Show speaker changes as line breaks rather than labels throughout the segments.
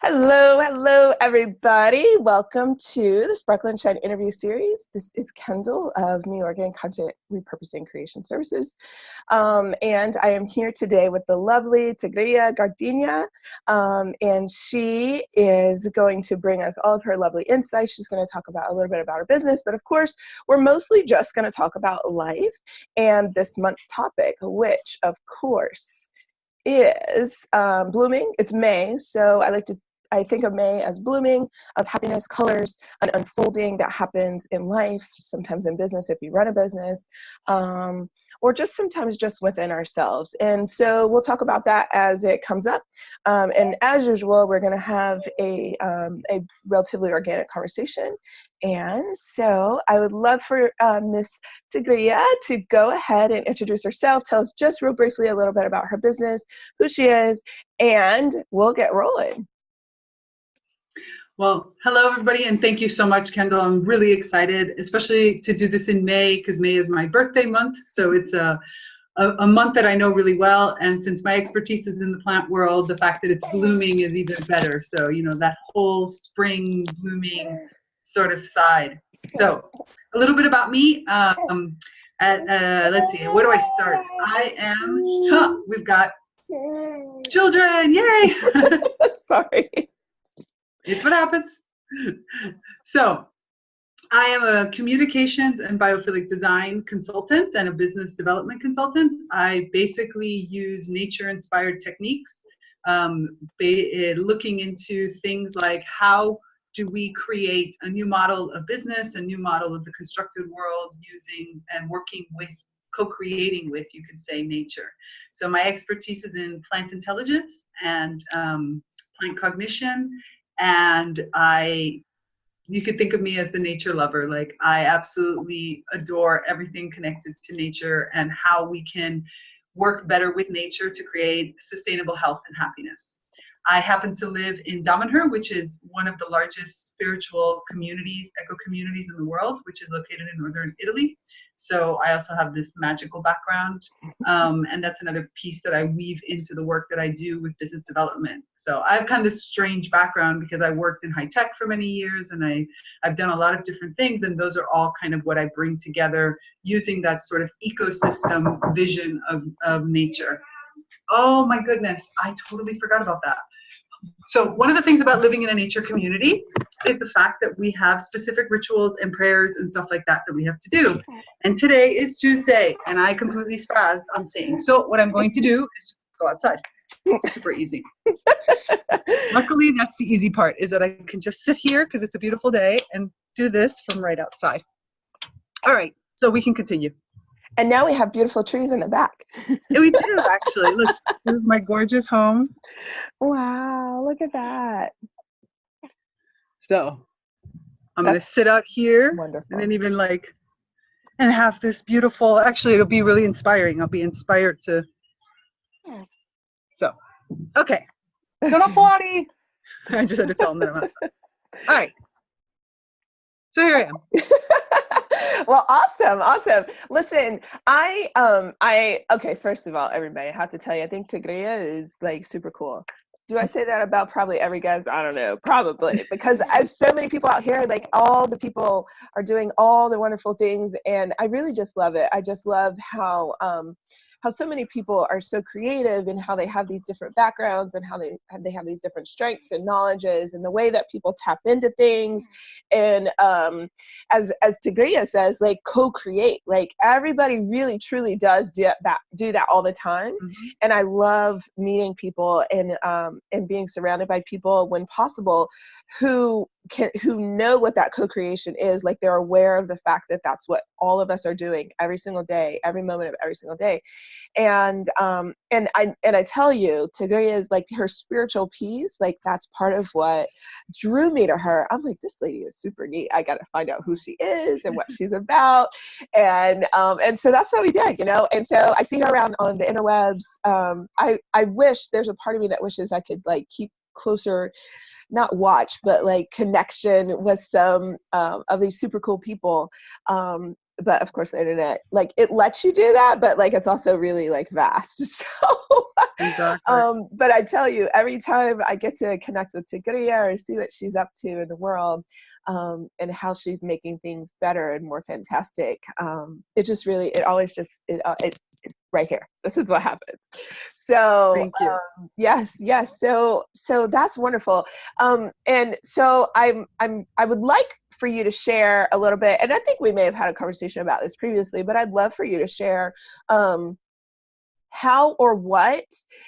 Hello, everybody. Welcome to the Sparkle and Shine interview series. This is Kendall of New Organic Content Repurposing Creation Services. And I am here today with the lovely Tigrilla Gardenia. And she is going to bring us all of her lovely insights. She's going to talk about a little bit about her business, but of course, we're mostly just going to talk about life and this month's topic, which of course is blooming. It's May, so I think of May as blooming, of happiness, colors, an unfolding that happens in life, sometimes in business if you run a business, or just sometimes just within ourselves. And so we'll talk about that as it comes up. And as usual, we're going to have a relatively organic conversation. And so I would love for Miss Tigrilla to go ahead and introduce herself, tell us just real briefly a little bit about her business, who she is, and we'll get rolling.
Well, hello, everybody, and thank you so much, Kendall. I'm really excited, especially to do this in May, because May is my birthday month. So it's a month that I know really well. And since my expertise is in the plant world, the fact that it's blooming is even better. So, you know, that whole spring blooming sort of side. So a little bit about me. Let's see, where do I start? We've got children, yay!
Sorry.
It's what happens. So I am a communications and biophilic design consultant and a business development consultant. I basically use nature-inspired techniques, looking into things like how do we create a new model of business, a new model of the constructed world using and working with, co-creating with, you could say, nature. So my expertise is in plant intelligence and plant cognition. And you could think of me as the nature lover. Like, I absolutely adore everything connected to nature and how we can work better with nature to create sustainable health and happiness. I happen to live in Damanhur, which is one of the largest spiritual communities, eco-communities in the world, which is located in northern Italy. So I also have this magical background, and that's another piece that I weave into the work that I do with business development. So I have kind of this strange background because I worked in high tech for many years, and I've done a lot of different things, and those are all kind of what I bring together using that sort of ecosystem vision of nature. Oh my goodness, I totally forgot about that. So one of the things about living in a nature community is the fact that we have specific rituals and prayers and stuff like that that we have to do. And today is Tuesday, and I completely spazzed on saying, so what I'm going to do is just go outside. It's super easy. Luckily, that's the easy part, is that I can just sit here because it's a beautiful day and do this from right outside. All right, so we can continue.
And now we have beautiful trees in the back.
We do, actually. Look, this is my gorgeous home.
Wow, look at that.
So I'm going to sit out here.
Wonderful.
And then and have this beautiful, actually, it'll be really inspiring. I'll be inspired to. So, okay. Sono fuori. I just had to tell them that I'm outside. All right. So here I am.
Well, awesome. Listen, okay, first of all, everybody, I have to tell you, I think Tigrilla is like super cool. Do I say that about probably every guest? I don't know, probably, because as so many people out here, like all the people are doing all the wonderful things, and I really just love it. I just love how so many people are so creative and how they have these different backgrounds and how they have these different strengths and knowledges and the way that people tap into things. And as Tigrilla says, like co-create, like everybody really truly does do that all the time. Mm-hmm. And I love meeting people and being surrounded by people when possible who know what that co-creation is. Like, they're aware of the fact that that's what all of us are doing every single day, every moment of every single day. And I tell you, Tigrilla is like, her spiritual piece, like that's part of what drew me to her. I'm like, this lady is super neat. I got to find out who she is and what she's about. And so that's what we did, you know? And so I see her around on the interwebs. I wish, there's a part of me that wishes I could like keep closer, not watch, but like connection with some of these super cool people. but of course the internet, like, it lets you do that, but like it's also really like vast. So
Exactly.
but I tell you, every time I get to connect with Tigrilla or see what she's up to in the world, and how she's making things better and more fantastic, it just really, it always just it right here, this is what happens. So
Thank you.
yes, yes, so that's wonderful. And so I would like for you to share a little bit, and I think we may have had a conversation about this previously, but I'd love for you to share um, how or what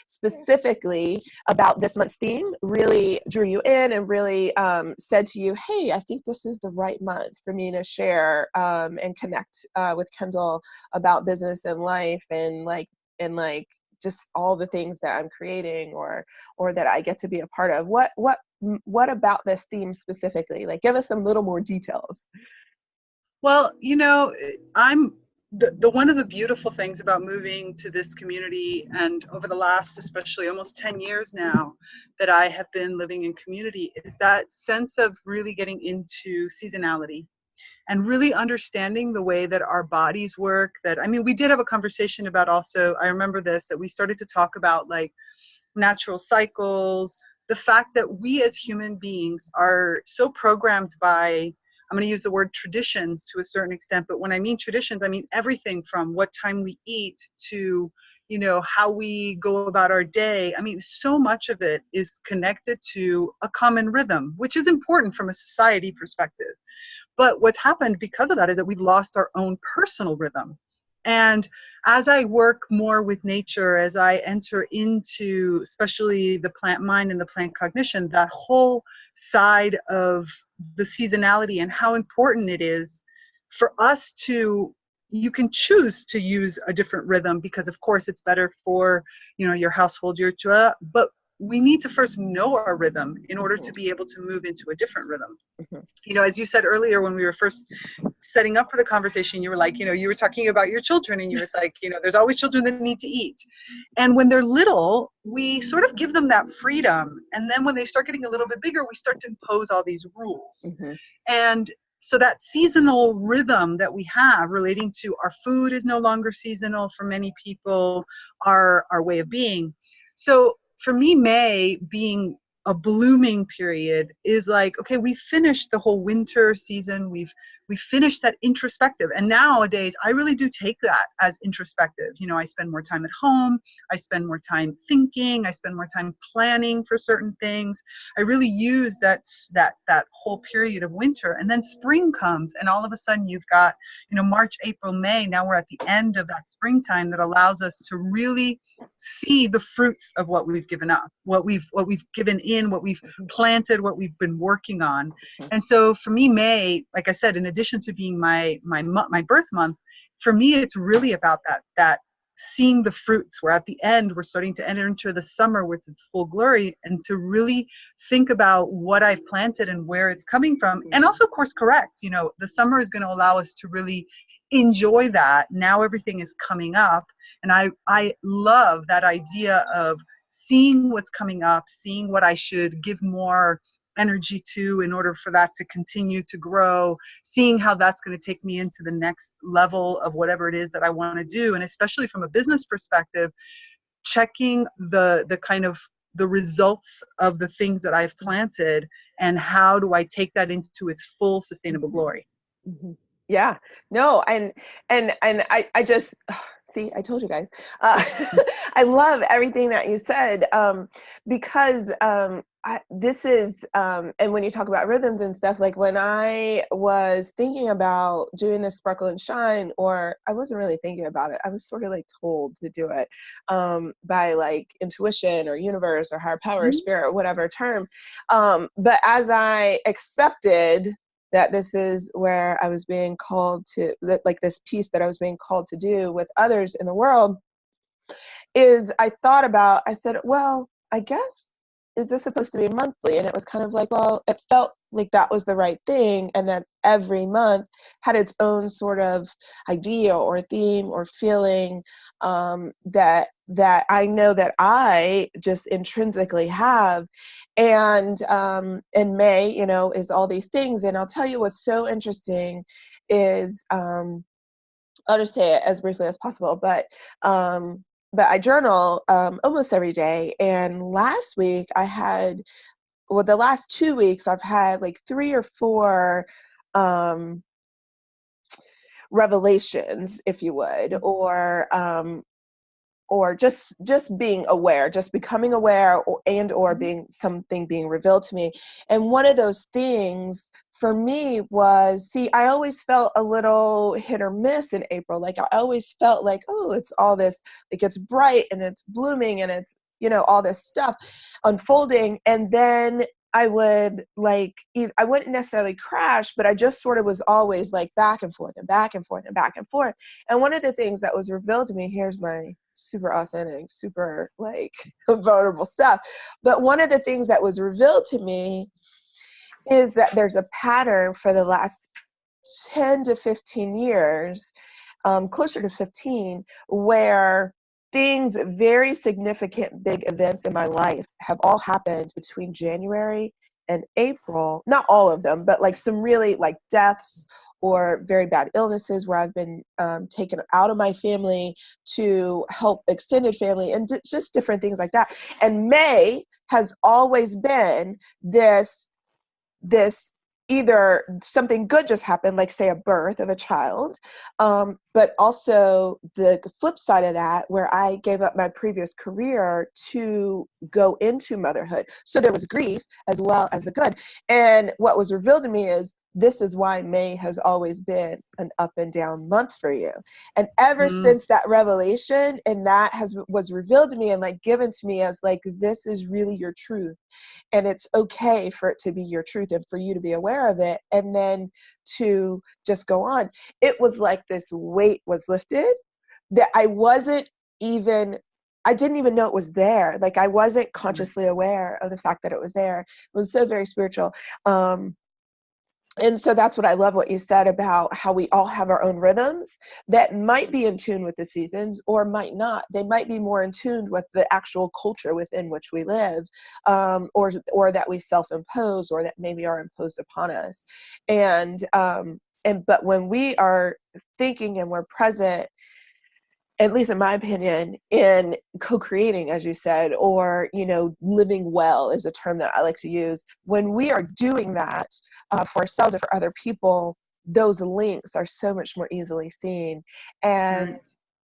specifically about this month's theme really drew you in and really said to you, hey, I think this is the right month for me to share and connect with Kendall about business and life, and like just all the things that I'm creating or that I get to be a part of. What about this theme specifically? Like, give us some little more details.
Well, I'm the one of the beautiful things about moving to this community, and over the last, especially almost 10 years now that I have been living in community, is that sense of really getting into seasonality and really understanding the way that our bodies work. That, I mean, we did have a conversation about, also, I remember this, that we started to talk about like natural cycles, the fact that we as human beings are so programmed by, I'm going to use the word traditions to a certain extent, but when I mean traditions, I mean everything from what time we eat to, how we go about our day. I mean, so much of it is connected to a common rhythm, which is important from a society perspective. But what's happened because of that is that we've lost our own personal rhythm. And as I work more with nature, as I enter into especially the plant mind and the plant cognition, that whole side of the seasonality and how important it is for us to, you can choose to use a different rhythm because of course it's better for, your household, your job, but we need to first know our rhythm in order to be able to move into a different rhythm.
Mhm.
As you said earlier when we were first setting up for the conversation, you were like, you were talking about your children and you were like, there's always children that need to eat. And when they're little, we sort of give them that freedom. And then when they start getting a little bit bigger, we start to impose all these rules.
Mhm.
And so that seasonal rhythm that we have relating to our food is no longer seasonal for many people, our way of being. So for me, May being a blooming period is like, okay, we finished the whole winter season. We finished that introspective. And nowadays, I really do take that as introspective. I spend more time at home. I spend more time thinking. I spend more time planning for certain things. I really use that whole period of winter. And then spring comes, and all of a sudden you've got, March, April, May. Now we're at the end of that springtime that allows us to really see the fruits of what we've given up, what we've given in, what we've planted, what we've been working on. And so for me, May, like I said, in addition to being my birth month, for me it's really about that seeing the fruits, where at the end we're starting to enter into the summer with its full glory, and to really think about what I've planted and where it's coming from, and also course correct. The summer is going to allow us to really enjoy that. Now everything is coming up, and I love that idea of seeing what's coming up, seeing what I should give more energy to in order for that to continue to grow, seeing how that's going to take me into the next level of whatever it is that I want to do. And especially from a business perspective, checking the kind of the results of the things that I've planted, and how do I take that into its full sustainable glory.
Mhm. Yeah, no, and I just see, I told you guys, uh, I love everything that you said, because this is, and when you talk about rhythms and stuff, like when I was thinking about doing this Sparkle and Shine, or I wasn't really thinking about it, I was sort of like told to do it by like intuition or universe or higher power or
Mhm.
spirit or whatever term, but as I accepted that this is where I was being called to, like this piece that I was being called to do with others in the world, is I thought about, I said, well, I guess, is this supposed to be monthly? And it was kind of like, well, it felt like that was the right thing. And that every month had its own sort of idea or theme or feeling, that I know that I just intrinsically have. And May, is all these things. And I'll tell you what's so interesting is, I'll just say it as briefly as possible, but I journal almost every day. And last week I had, well, the last 2 weeks I've had like 3 or 4 um, revelations, if you would, or just being aware, just becoming aware, or
Mhm.
being something being revealed to me. And one of those things for me was, see, I always felt a little hit or miss in April. Like I always felt like, oh, it's all this, like it's bright and it's blooming and it's, all this stuff unfolding. And then I would like, I wouldn't necessarily crash, but I just sort of was always like back and forth and back and forth and back and forth. And one of the things that was revealed to me, here's my super authentic, super like vulnerable stuff. But one of the things that was revealed to me is that there's a pattern for the last 10 to 15 years, closer to 15, where things, very significant big events in my life have all happened between January and April. Not all of them, but like some really like deaths or very bad illnesses where I've been taken out of my family to help extended family and just different things like that. And May has always been this either something good just happened, like say a birth of a child, but also the flip side of that, where I gave up my previous career to go into motherhood. So there was grief as well as the good. And what was revealed to me is, this is why May has always been an up and down month for you. And ever
Mm,
since that revelation, and that was revealed to me and like given to me as like, this is really your truth, and it's okay for it to be your truth and for you to be aware of it, and then to just go on. It was like this weight was lifted that I didn't even know it was there. Like I wasn't
mm,
consciously aware of the fact that it was there. It was so very spiritual. And so that's what I love what you said about how we all have our own rhythms that might be in tune with the seasons or might not. They might be more in tune with the actual culture within which we live, or that we self-impose, or that maybe are imposed upon us. But when we are thinking and we're present, at least in my opinion, in co-creating, as you said, or, living well is a term that I like to use. When we are doing that for ourselves or for other people, those links are so much more easily seen.
right.
And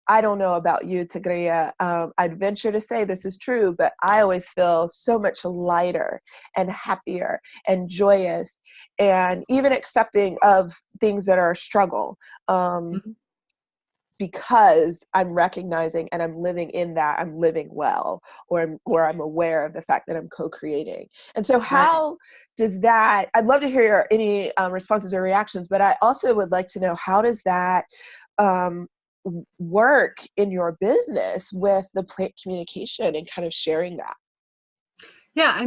I don't know about you, Tigrilla. I'd venture to say this is true, but I always feel so much lighter and happier and joyous and even accepting of things that are a struggle.
Mhm.
Because I'm recognizing and I'm living in that, I'm living well, or I'm aware of the fact that I'm co-creating. And so
Right.
how does that, I'd love to hear any responses or reactions, but I also would like to know, how does that um, work in your business with the plant communication and kind of sharing that?
Yeah,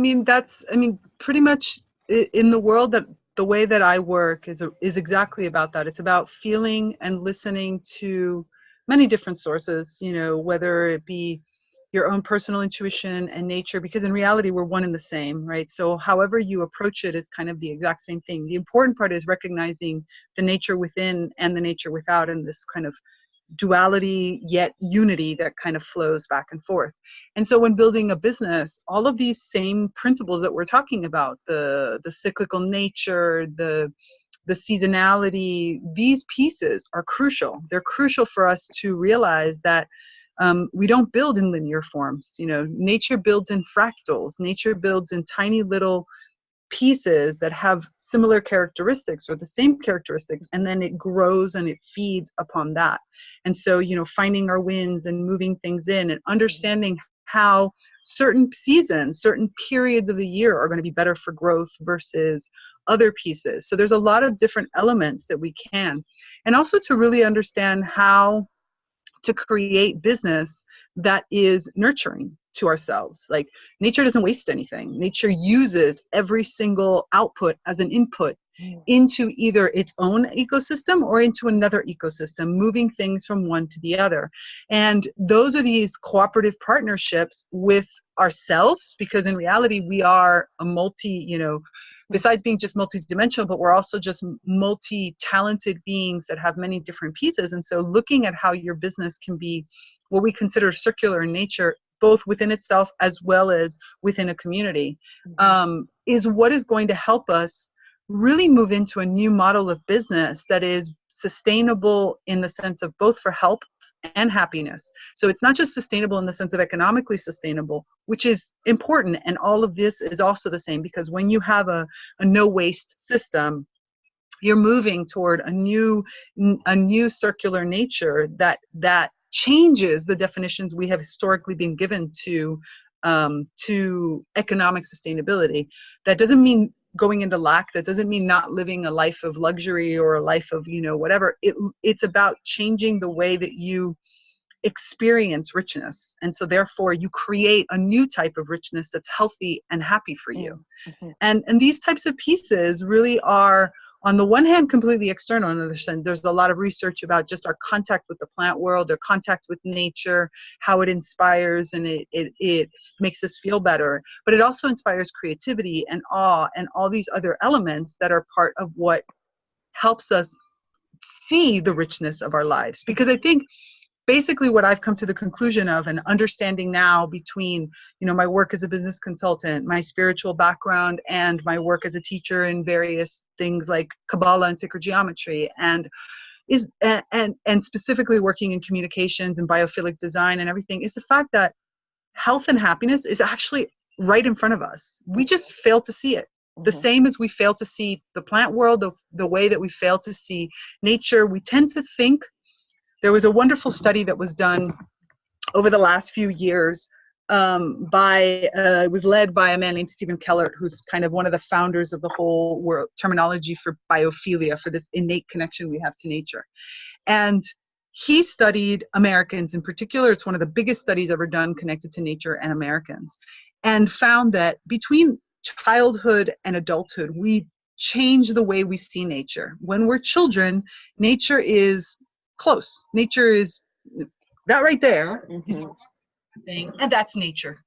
pretty much in the world, that the way that I work is exactly about that. It's about feeling and listening to many different sources, whether it be your own personal intuition and nature, because in reality we're one and the same, right? So however you approach it is kind of the exact same thing. The important part is recognizing the nature within and the nature without, and this kind of duality yet unity that kind of flows back and forth. And so when building a business, all of these same principles that we're talking about, the cyclical nature, the seasonality, these pieces are crucial. They're crucial for us to realize that we don't build in linear forms. Nature builds in fractals. Nature builds in tiny little pieces that have similar characteristics or the same characteristics, and then it grows and it feeds upon that. And so, finding our wins and moving things in and understanding how certain seasons, certain periods of the year are going to be better for growth versus other pieces. So there's a lot of different elements that we can, and also to really understand how to create business that is nurturing to ourselves. Like, nature doesn't waste anything. Nature uses every single output as an input into either its own ecosystem or into another ecosystem, moving things from one to the other. And those are these cooperative partnerships with ourselves, because in reality we are a besides being just multi-dimensional, but we're also just multi-talented beings that have many different pieces. And so looking at how your business can be what we consider circular in nature, both within itself as well as within a community, is what is going to help us really move into a new model of business that is sustainable in the sense of both for health and happiness. So it's not just sustainable in the sense of economically sustainable, which is important. And all of this is also the same, because when you have a no waste system, you're moving toward a new circular nature that changes the definitions we have historically been given to economic sustainability. That doesn't mean going into lack. That doesn't mean not living a life of luxury or a life of, whatever. It's about changing the way that you experience richness. And so therefore you create a new type of richness that's healthy and happy for you. And these types of pieces really are, on the one hand, completely external. On the other hand, there's a lot of research about just our contact with the plant world, our contact with nature, how it inspires and it makes us feel better. But it also inspires creativity and awe and all these other elements that are part of what helps us see the richness of our lives. Because I think basically what I've come to the conclusion of and understanding now between, my work as a business consultant, my spiritual background, and my work as a teacher in various things like Kabbalah and sacred geometry, and specifically working in communications and biophilic design and everything, is the fact that health and happiness is actually right in front of us. We just fail to see it. The same as we fail to see the plant world, the way that we fail to see nature. We tend to think. There was a wonderful study that was done over the last few years it was led by a man named Stephen Kellert, who's kind of one of the founders of the whole world terminology for biophilia, for this innate connection we have to nature. And he studied Americans in particular. It's one of the biggest studies ever done connected to nature and Americans, and found that between childhood and adulthood, we change the way we see nature. When we're children, nature is close. Nature is that right there is a thing, and that's nature.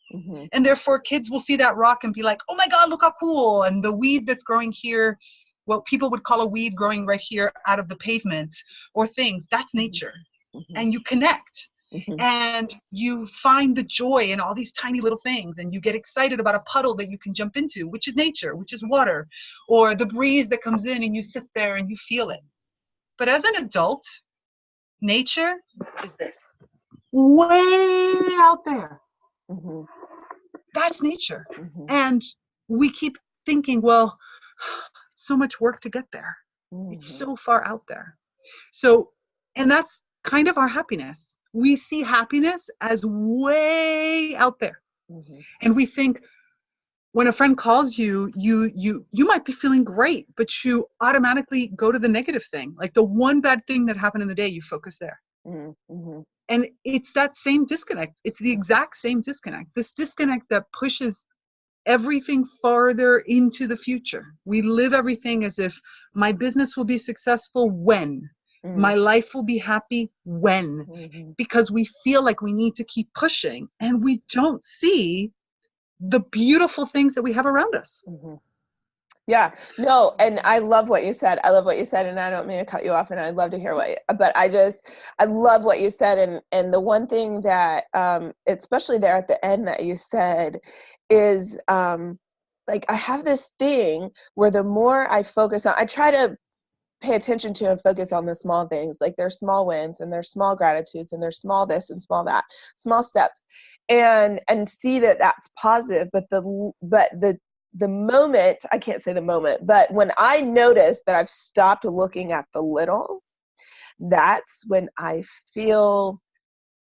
And therefore kids will see that rock and be like, oh my God, look how cool. And the weed that's growing here, what people would call a weed growing right here out of the pavement or things, that's nature. And you connect and you find the joy in all these tiny little things, and you get excited about a puddle that you can jump into, which is nature, which is water, or the breeze that comes in and you sit there and you feel it. But as an adult, nature is this, way out there. That's nature. And we keep thinking, well, so much work to get there. It's so far out there. So, and that's kind of our happiness. We see happiness as way out there. And we think when a friend calls you, you might be feeling great, but you automatically go to the negative thing. Like the one bad thing that happened in the day, you focus there. And it's that same disconnect. It's the exact same disconnect. This disconnect that pushes everything farther into the future. We live everything as if my business will be successful when, my life will be happy when, because we feel like we need to keep pushing and we don't see the beautiful things that we have around us.
Yeah, no, and I love what you said. I love what you said, and I don't mean to cut you off, and I'd love to hear but I love what you said, and the one thing that, especially there at the end that you said is, like, I have this thing where the more I focus on, I try to pay attention to and focus on the small things, like there's small wins and there's small gratitudes and there's small this and small that, small steps, and see that that's positive, but the moment, I can't say the moment, but when I notice that I've stopped looking at the little, that's when I feel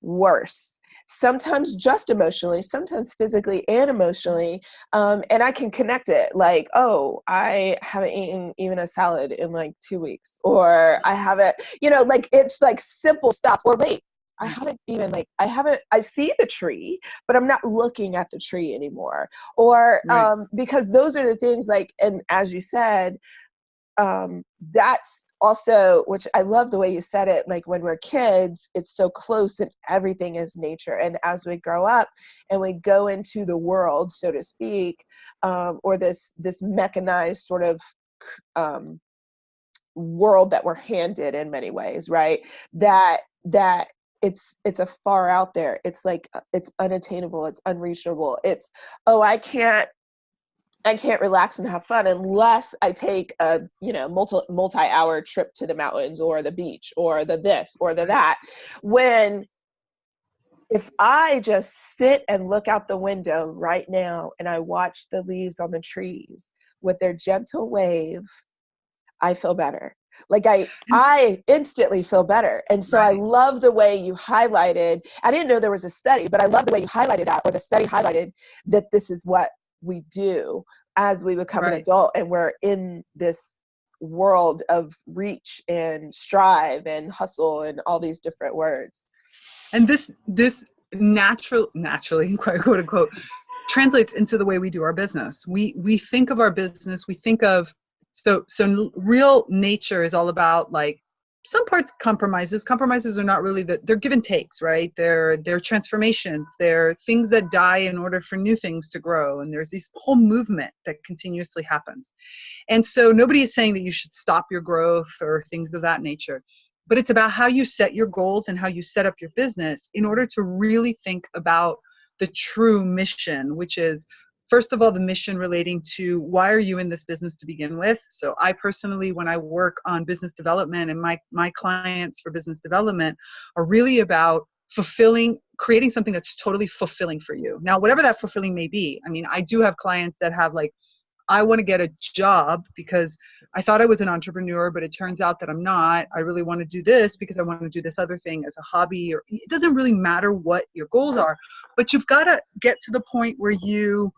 worse. Sometimes just emotionally, sometimes physically and emotionally. And I can connect it like, oh, I haven't eaten even a salad in like 2 weeks, or I haven't, like it's like simple stuff. Or wait, I see the tree, but I'm not looking at the tree anymore. Or, because those are the things like, and as you said, that's also, which I love the way you said it, like when we're kids, it's so close and everything is nature. And as we grow up and we go into the world, so to speak, or this mechanized sort of um, world that we're handed in many ways, right? That it's a far out there. It's like it's unattainable, it's unreachable. It's, oh, I can't relax and have fun unless I take a, you know, multi-hour trip to the mountains or the beach or the this or the that. When if I just sit and look out the window right now and I watch the leaves on the trees with their gentle wave, I feel better. Like I instantly feel better. And so I
Right.
love the way you highlighted, I didn't know there was a study, but I love the way you highlighted that, or the study highlighted that this is what we do as we become an
Right.
adult and we're in this world of reach and strive and hustle and all these different words.
And this naturally, quote unquote, translates into the way we do our business. We think of our business, we think of, so real nature is all about, like, some parts compromises are not really they're give and takes, right? They're transformations, they're things that die in order for new things to grow, and there's this whole movement that continuously happens. And so nobody is saying that you should stop your growth or things of that nature, but it's about how you set your goals and how you set up your business in order to really think about the true mission, which is, first of all, the mission relating to why are you in this business to begin with. So I personally, when I work on business development, and my clients for business development are really about creating something that's totally fulfilling for you. Now, whatever that fulfilling may be. I mean, I do have clients that have, like, I want to get a job because I thought I was an entrepreneur, but it turns out that I'm not. I really want to do this because I want to do this other thing as a hobby, or it doesn't really matter what your goals are, but you've got to get to the point where you,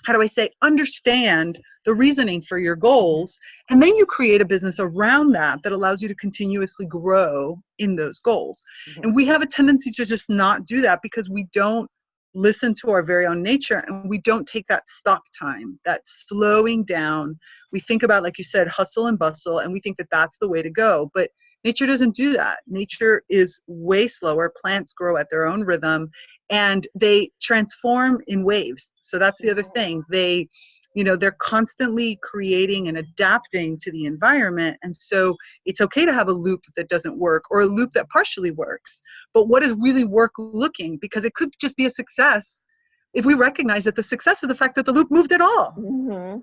how do I say, understand the reasoning for your goals. And then you create a business around that that allows you to continuously grow in those goals.
Mm-hmm.
And we have a tendency to just not do that because we don't listen to our very own nature, and we don't take that stop time, that slowing down. We think about, like you said, hustle and bustle, and we think that that's the way to go. But nature doesn't do that. Nature is way slower. Plants grow at their own rhythm, and they transform in waves. So that's the other thing. They're constantly creating and adapting to the environment. And so it's okay to have a loop that doesn't work, or a loop that partially works. But what is really work looking? Because it could just be a success if we recognize that the success is the fact that the loop moved at all.
Mm-hmm.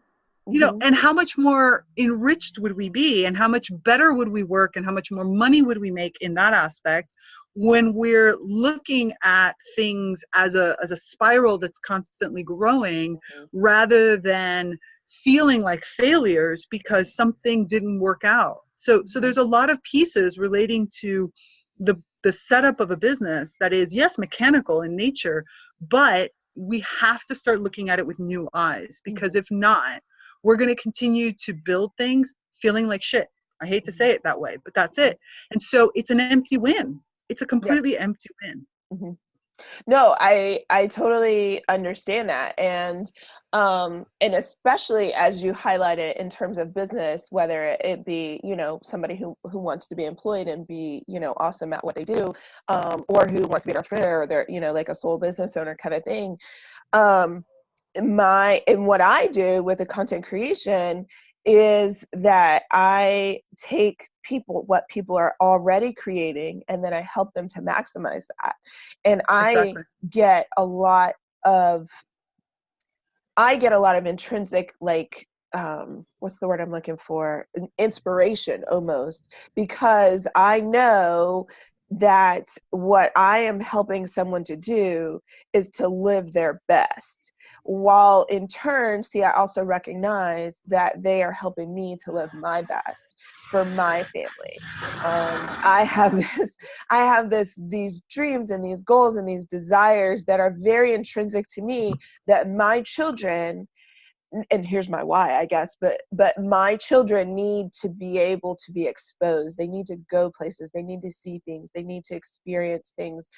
Mm-hmm.
And how much more enriched would we be, and how much better would we work, and how much more money would we make in that aspect when we're looking at things as a spiral that's constantly growing, rather than feeling like failures because something didn't work out. So there's a lot of pieces relating to the setup of a business that is, yes, mechanical in nature, but we have to start looking at it with new eyes, because if not, we're going to continue to build things feeling like shit. I hate to say it that way, but that's it. And so it's an empty win. It's a
Yep.
completely empty win.
Mm-hmm. No, I totally understand that. And especially as you highlighted in terms of business, whether it be, you know, somebody who wants to be employed and be, you know, awesome at what they do, or who wants to be an entrepreneur, or they're, you know, like a sole business owner kind of thing. Um, and what I do with the content creation is that I take what people are already creating, and then I help them to maximize that. And
Exactly.
get a lot of intrinsic, like, what's the word I'm looking for? Inspiration almost, because I know that what I am helping someone to do is to live their best. While in turn, see, I also recognize that they are helping me to live my best for my family. I have these dreams and these goals and these desires that are very intrinsic to me, that my children, and here's my why, I guess, but my children need to be able to be exposed. They need to go places. They need to see things. They need to experience things.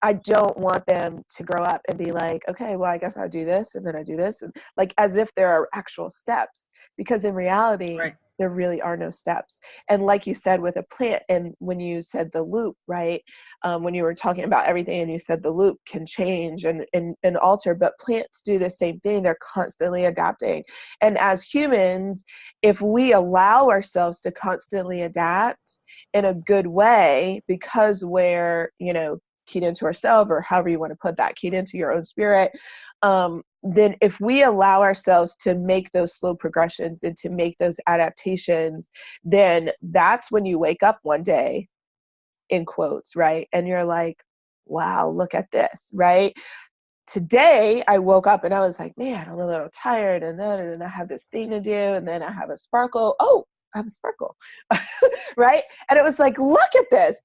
I don't want them to grow up and be like, okay, well, I guess I'll do this, and then I do this, and like as if there are actual steps, because in reality,
Right.
there really are no steps. And like you said with a plant, and when you said the loop, right? When you were talking about everything and you said the loop can change and alter, but plants do the same thing. They're constantly adapting. And as humans, if we allow ourselves to constantly adapt in a good way, because we're, keyed into ourselves, or however you want to put that, keyed into your own spirit, then if we allow ourselves to make those slow progressions and to make those adaptations, then that's when you wake up one day, in quotes, right? And you're like, wow, look at this, right? Today I woke up and I was like, man, I'm a little tired. And then I have this thing to do. And then I have a sparkle. Oh, I have a sparkle. Right. And it was like, look at this.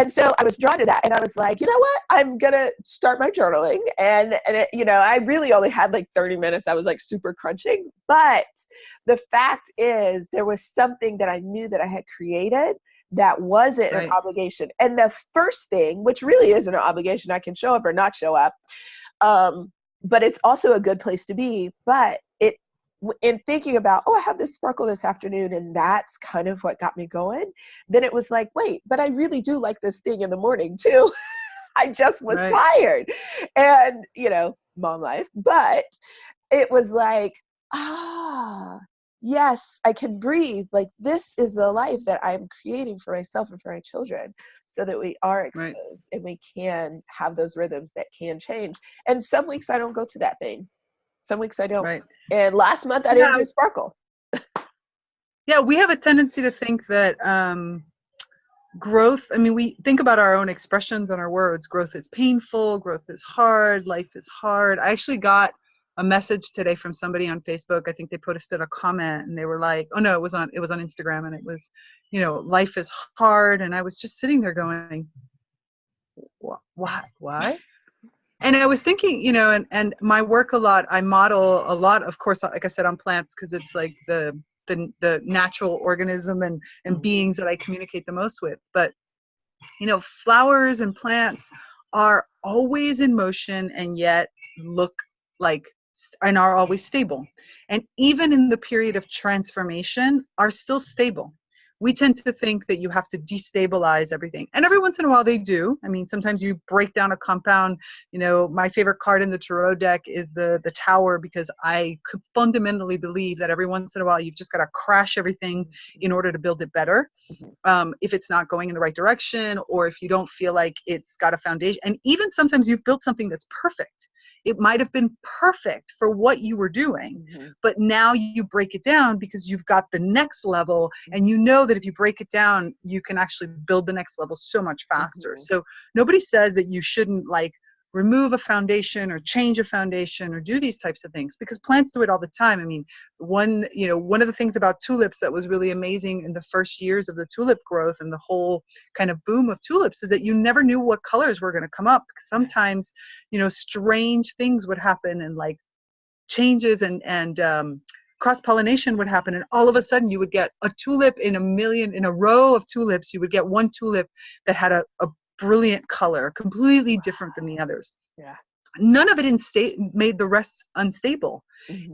And so I was drawn to that. And I was like, you know what? I'm going to start my journaling. And it, I really only had like 30 minutes. I was like super crunching. But the fact is, there was something that I knew that I had created that wasn't an obligation. And the first thing, which really isn't an obligation, I can show up or not show up. But it's also a good place to be. But in thinking about, I have this sparkle this afternoon, and that's kind of what got me going. Then it was like, wait, but I really do like this thing in the morning too. I just was tired, and mom life. But it was like, yes, I can breathe. Like, this is the life that I'm creating for myself and for my children, so that we are exposed and we can have those rhythms that can change. And some weeks I don't go to that thing. Some weeks I don't. And last month I didn't do sparkle.
Yeah, we have a tendency to think that growth, we think about our own expressions and our words. Growth is painful, growth is hard, life is hard. I actually got a message today from somebody on Facebook. I think they posted a comment and they were like, oh no, it was on Instagram, and it was, life is hard. And I was just sitting there going, why? And I was thinking, and my work a lot, I model a lot, of course, like I said, on plants, because it's like the natural organism and beings that I communicate the most with. But, flowers and plants are always in motion, and yet look like, and are always stable. And even in the period of transformation, are still stable. We tend to think that you have to destabilize everything. And every once in a while they do. Sometimes you break down a compound. My favorite card in the tarot deck is the Tower, because I could fundamentally believe that every once in a while you've just got to crash everything in order to build it better. If it's not going in the right direction, or if you don't feel like it's got a foundation. And even sometimes you've built something that's perfect. It might have been perfect for what you were doing, but now you break it down because you've got the next level, and you know that if you break it down, you can actually build the next level so much faster. So nobody says that you shouldn't remove a foundation or change a foundation or do these types of things, because plants do it all the time. One of the things about tulips that was really amazing in the first years of the tulip growth and the whole kind of boom of tulips is that you never knew what colors were going to come up. Sometimes, strange things would happen, and changes and cross-pollination would happen, and all of a sudden you would get a tulip in a row of tulips. You would get one tulip that had a brilliant color, completely different than the others. None of it made the rest unstable.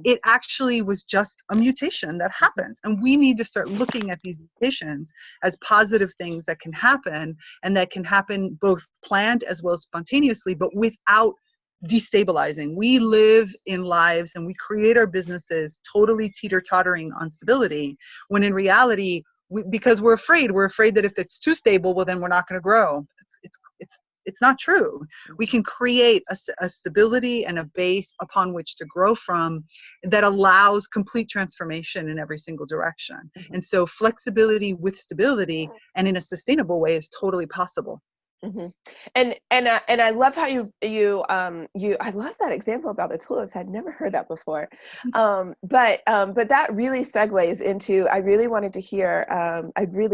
It actually was just a mutation that happens. And we need to start looking at these mutations as positive things that can happen, and that can happen both planned as well as spontaneously, but without destabilizing. We live in lives and we create our businesses totally teeter-tottering on stability, when in reality, because we're afraid that if it's too stable, well, then we're not going to grow. It's not true. We can create a stability and a base upon which to grow from that allows complete transformation in every single direction. And so flexibility with stability and in a sustainable way is totally possible.
And I love how you I love that example about the tulips. I'd never heard that before. But that really segues into, I'd really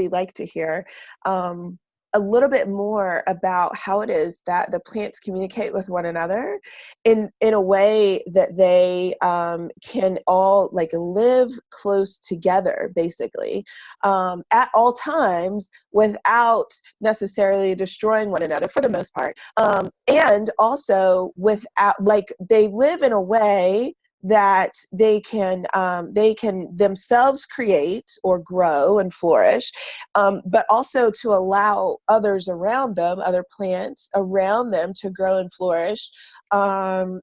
like to hear a little bit more about how it is that the plants communicate with one another in a way that they can all live close together, basically, at all times, without necessarily destroying one another for the most part. And also without, they live in a way that they can themselves create or grow and flourish, but also to allow others around them, other plants around them, to grow and flourish, and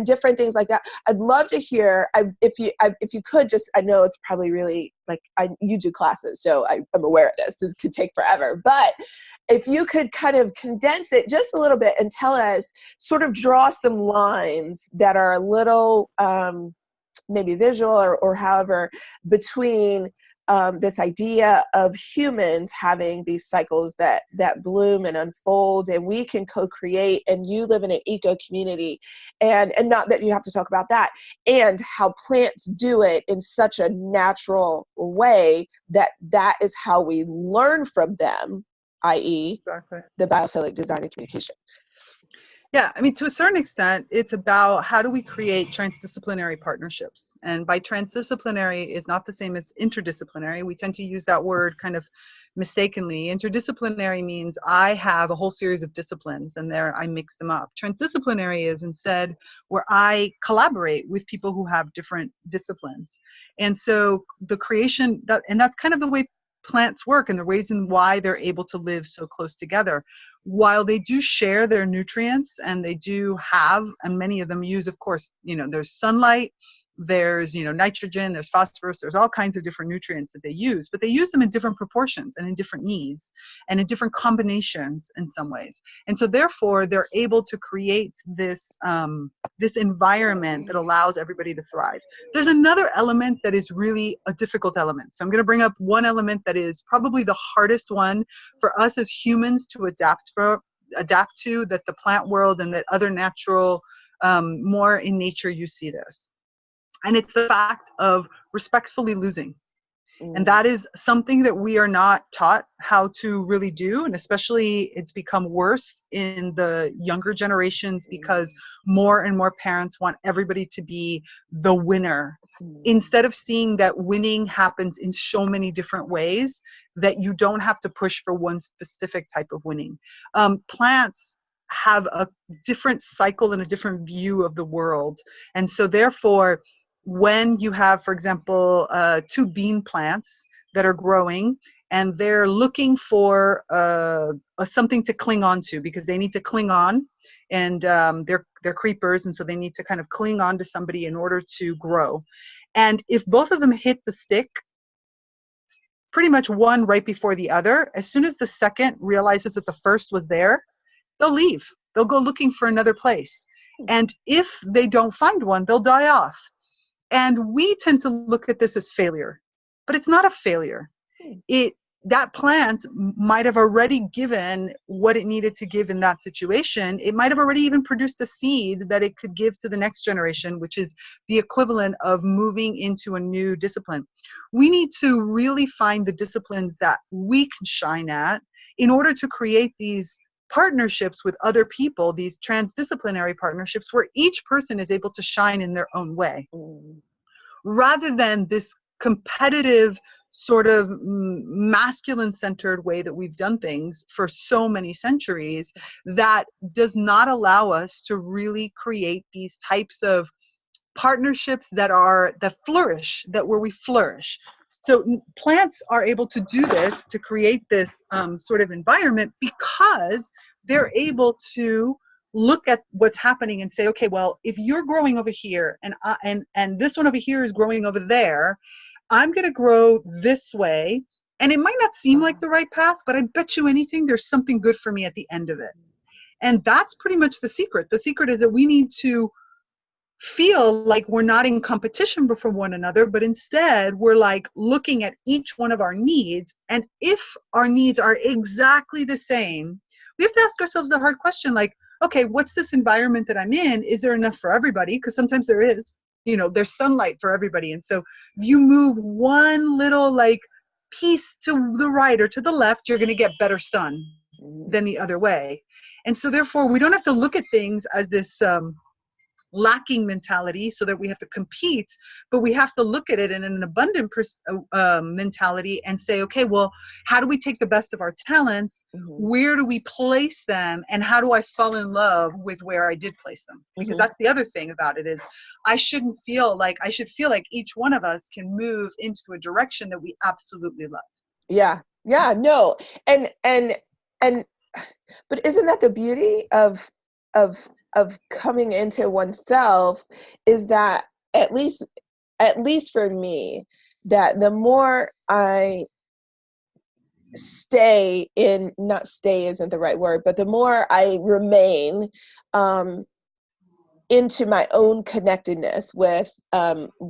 different things like that. I'd love to hear, if you could just, I know it's probably really like, you do classes, so I'm aware of this. This could take forever, but if you could kind of condense it just a little bit and tell us, sort of draw some lines that are a little maybe visual or however, between this idea of humans having these cycles that bloom and unfold, and we can co-create, and you live in an eco community, and not that you have to talk about that, and how plants do it in such a natural way that is how we learn from them, i.e.
Exactly.
the biophilic design and communication.
Yeah, I mean, to a certain extent, it's about how do we create transdisciplinary partnerships. And by transdisciplinary is not the same as interdisciplinary. We tend to use that word kind of mistakenly. Interdisciplinary means I have a whole series of disciplines and there I mix them up. Transdisciplinary is instead where I collaborate with people who have different disciplines. And so the creation, and that's kind of the way plants work and the reason why they're able to live so close together. While they do share their nutrients and they do have, and many of them use, of course, there's sunlight, there's, nitrogen, there's phosphorus, there's all kinds of different nutrients that they use, but they use them in different proportions and in different needs and in different combinations in some ways. And so therefore they're able to create this, this environment that allows everybody to thrive. There's another element that is really a difficult element. So I'm going to bring up one element that is probably the hardest one for us as humans to adapt to, that the plant world and that other natural, more in nature you see this. And it's the fact of respectfully losing. And that is something that we are not taught how to really do. And especially it's become worse in the younger generations because more and more parents want everybody to be the winner, instead of seeing that winning happens in so many different ways that you don't have to push for one specific type of winning. Plants have a different cycle and a different view of the world. And so therefore, when you have, for example, 2 bean plants that are growing and they're looking for something to cling on to because they need to cling on, and they're creepers, and so they need to kind of cling on to somebody in order to grow. And if both of them hit the stick, pretty much one right before the other, as soon as the second realizes that the first was there, they'll leave. They'll go looking for another place. And if they don't find one, they'll die off. And we tend to look at this as failure, but it's not a failure. That plant might have already given what it needed to give in that situation. It might have already even produced a seed that it could give to the next generation, which is the equivalent of moving into a new discipline. We need to really find the disciplines that we can shine at in order to create these partnerships with other people, these transdisciplinary partnerships where each person is able to shine in their own way, rather than this competitive sort of masculine-centered way that we've done things for so many centuries that does not allow us to really create these types of partnerships that flourish, where we flourish. So plants are able to do this, to create this sort of environment, because they're able to look at what's happening and say, okay, well, if you're growing over here and this one over here is growing over there, I'm going to grow this way. And it might not seem like the right path, but I bet you anything there's something good for me at the end of it. And that's pretty much the secret. The secret is that we need to feel like we're not in competition for one another, but instead we're like looking at each one of our needs. And if our needs are exactly the same, we have to ask ourselves the hard question, like, okay, what's this environment that I'm in? Is there enough for everybody? Because sometimes there is, there's sunlight for everybody. And so you move one little like piece to the right or to the left, you're going to get better sun than the other way. And so therefore we don't have to look at things as this lacking mentality so that we have to compete, but we have to look at it in an abundant mentality and say, okay, well, how do we take the best of our talents?
Mm-hmm.
Where do we place them? And how do I fall in love with where I did place them? Because
Mm-hmm.
that's the other thing about it is I should feel like each one of us can move into a direction that we absolutely love.
Yeah. Yeah. No. And but isn't that the beauty of of coming into oneself, is that at least at least for me, that the more I stay in, not stay isn't the right word, but the more I remain um into my own connectedness with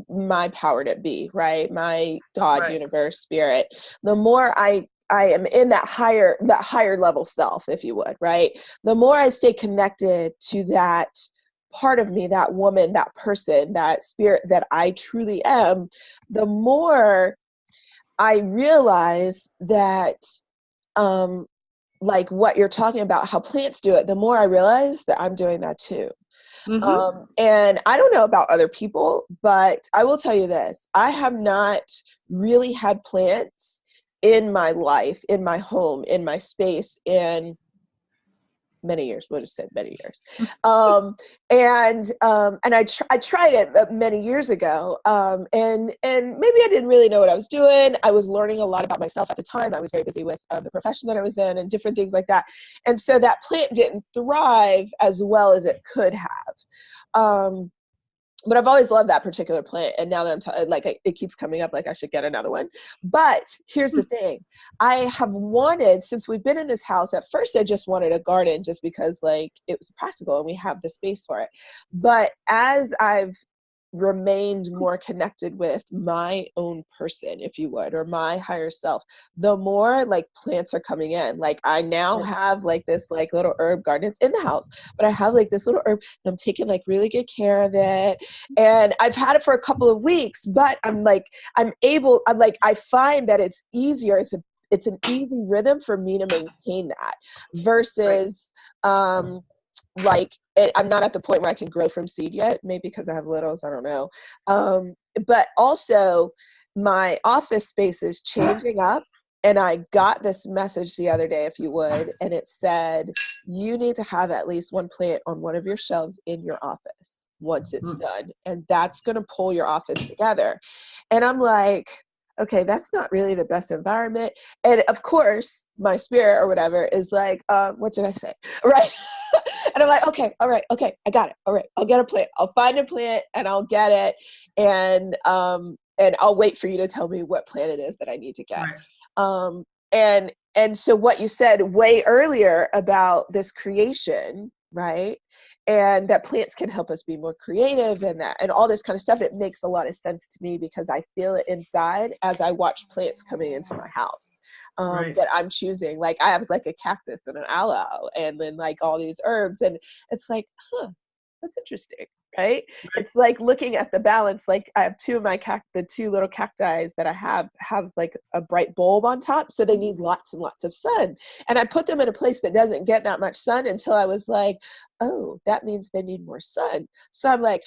my power to be, right? My God,
Right.
universe, spirit, the more I am in that higher level self, if you would, right? The more I stay connected to that part of me, that woman, that person, that spirit that I truly am, the more I realize that um like what you're talking about, how plants do it, the more I realize that I'm doing that too.
Mm-hmm.
And I don't know about other people, but I will tell you this. I have not really had plants in my life, in my home, in my space in many years. We'll just say many years. And I tried it many years ago. And maybe I didn't really know what I was doing. I was learning a lot about myself at the time. I was very busy with the profession that I was in and different things like that. And so that plant didn't thrive as well as it could have. Um, but I've always loved that particular plant. And now that it keeps coming up, like I should get another one. But here's the thing. I have wanted, since we've been in this house, at first I just wanted a garden just because like it was practical and we have the space for it. But as I've remained more connected with my own person, if you would, or my higher self, the more like plants are coming in. Like I now have like this like little herb garden. It's in the house, but I have like this little herb and I'm taking like really good care of it. And I've had it for a couple of weeks, but I'm like, I find that it's easier. It's an easy rhythm for me to maintain that
Right.
versus, I'm not at the point where I can grow from seed yet, maybe because I have littles, I don't know. But also my office space is changing up, and I got this message the other day, if you would, and it said, you need to have at least one plant on one of your shelves in your office once it's done, and that's going to pull your office together. And I'm like, okay, that's not really the best environment. And of course, my spirit or whatever is like, what did I say? Right. And I'm like, okay, all right, okay, I got it. All right, I'll get a plant. I'll find a plant and I'll get it. And I'll wait for you to tell me what plant it is that I need to get.
Right.
And so what you said way earlier about this creation, right? And that plants can help us be more creative and that and all this kind of stuff, it makes a lot of sense to me because I feel it inside as I watch plants coming into my house.
Right.
That I'm choosing. Like I have like a cactus and an aloe and then like all these herbs, and it's like, that's interesting, right? It's like looking at the balance. Like I have two of my the two little cacti that I have like a bright bulb on top, so they need lots and lots of sun. And I put them in a place that doesn't get that much sun until I was like, oh, that means they need more sun. So I'm like,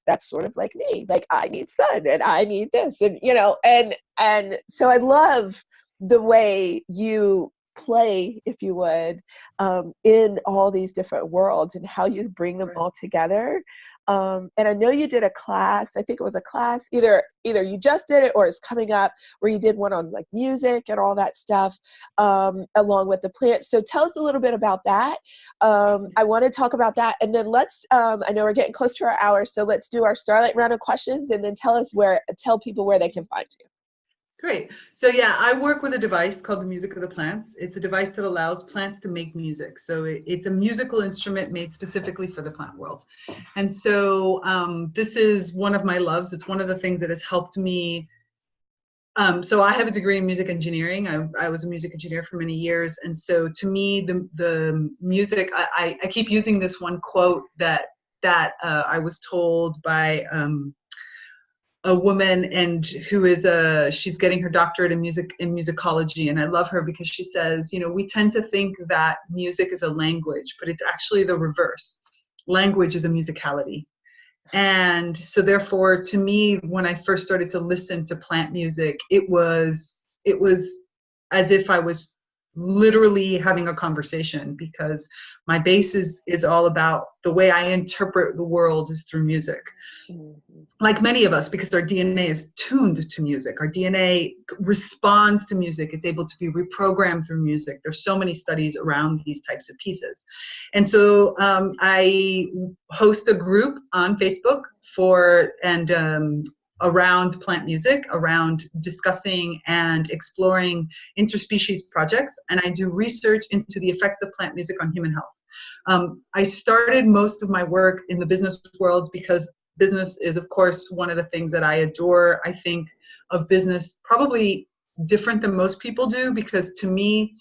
that's sort of like me. Like I need sun and I need this, and and so I love the way you play, if you would, in all these different worlds and how you bring them all together. And I know you did a class, I think it was a class, either you just did it or it's coming up, where you did one on like music and all that stuff, along with the plants. So tell us a little bit about that. I want to talk about that. And then let's, I know we're getting close to our hour, so let's do our Starlight round of questions and then tell people where they can find you.
Great. So yeah, I work with a device called the Music of the Plants. It's a device that allows plants to make music. So it's a musical instrument made specifically for the plant world. And so this is one of my loves. It's one of the things that has helped me. So I have a degree in music engineering. I was a music engineer for many years. And so to me, the music, I keep using this one quote that I was told by a woman, and who is she's getting her doctorate in musicology, and I love her because she says, we tend to think that music is a language, but it's actually the reverse. Language is a musicality. And so therefore, to me, when I first started to listen to plant music, it was as if I was literally having a conversation, because my base is all about the way I interpret the world is through music.
Mhm.
Like many of us, because our DNA is tuned to music. Our DNA responds to music. It's able to be reprogrammed through music. There's so many studies around these types of pieces. And so I host a group on Facebook around plant music, around discussing and exploring interspecies projects. And I do research into the effects of plant music on human health. I started most of my work in the business world because business is, of course, one of the things that I adore. I think of business probably different than most people do, because to me,